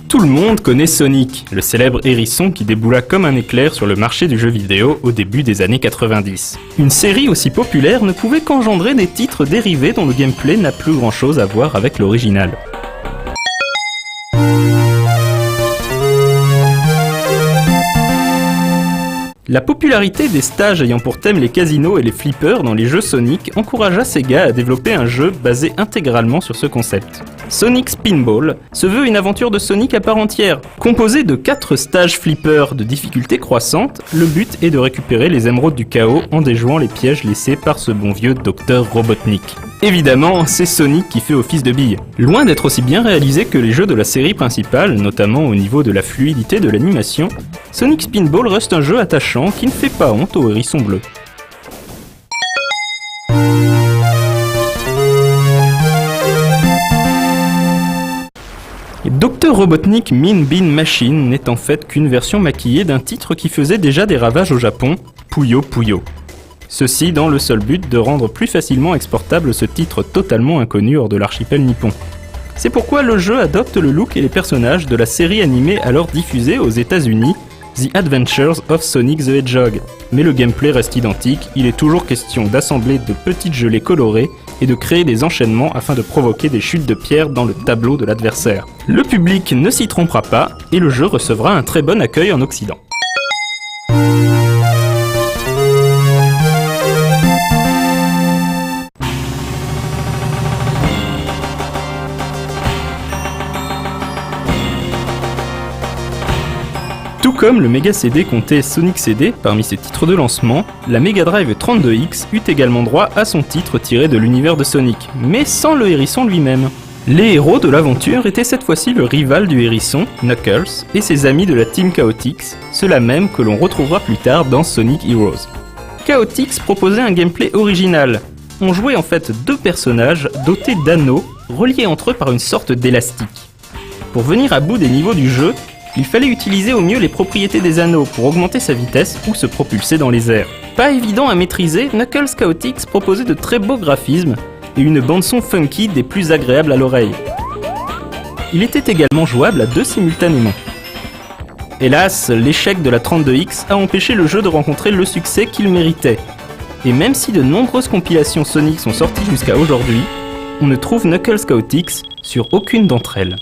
Tout le monde connaît Sonic, le célèbre hérisson qui déboula comme un éclair sur le marché du jeu vidéo au début des années 90. Une série aussi populaire ne pouvait qu'engendrer des titres dérivés dont le gameplay n'a plus grand chose à voir avec l'original. La popularité des stages ayant pour thème les casinos et les flippers dans les jeux Sonic encouragea Sega à développer un jeu basé intégralement sur ce concept. Sonic Spinball se veut une aventure de Sonic à part entière. Composé de 4 stages flippers de difficulté croissante, le but est de récupérer les émeraudes du chaos en déjouant les pièges laissés par ce bon vieux Dr Robotnik. Évidemment, c'est Sonic qui fait office de bille. Loin d'être aussi bien réalisé que les jeux de la série principale, notamment au niveau de la fluidité de l'animation, Sonic Spinball reste un jeu attachant qui ne fait pas honte au hérisson bleu. Dr Robotnik Mean Bean Machine n'est en fait qu'une version maquillée d'un titre qui faisait déjà des ravages au Japon, Puyo Puyo. Ceci dans le seul but de rendre plus facilement exportable ce titre totalement inconnu hors de l'archipel nippon. C'est pourquoi le jeu adopte le look et les personnages de la série animée alors diffusée aux États-Unis, The Adventures of Sonic the Hedgehog. Mais le gameplay reste identique, il est toujours question d'assembler de petites gelées colorées et de créer des enchaînements afin de provoquer des chutes de pierre dans le tableau de l'adversaire. Le public ne s'y trompera pas et le jeu recevra un très bon accueil en Occident. Tout comme le Mega CD comptait Sonic CD parmi ses titres de lancement, la Mega Drive 32X eut également droit à son titre tiré de l'univers de Sonic, mais sans le hérisson lui-même. Les héros de l'aventure étaient cette fois-ci le rival du hérisson, Knuckles, et ses amis de la Team Chaotix, ceux-là même que l'on retrouvera plus tard dans Sonic Heroes. Chaotix proposait un gameplay original. On jouait en fait 2 personnages dotés d'anneaux, reliés entre eux par une sorte d'élastique. Pour venir à bout des niveaux du jeu, il fallait utiliser au mieux les propriétés des anneaux pour augmenter sa vitesse ou se propulser dans les airs. Pas évident à maîtriser, Knuckles Chaotix proposait de très beaux graphismes et une bande-son funky des plus agréables à l'oreille. Il était également jouable à 2 simultanément. Hélas, l'échec de la 32X a empêché le jeu de rencontrer le succès qu'il méritait. Et même si de nombreuses compilations Sonic sont sorties jusqu'à aujourd'hui, on ne trouve Knuckles Chaotix sur aucune d'entre elles.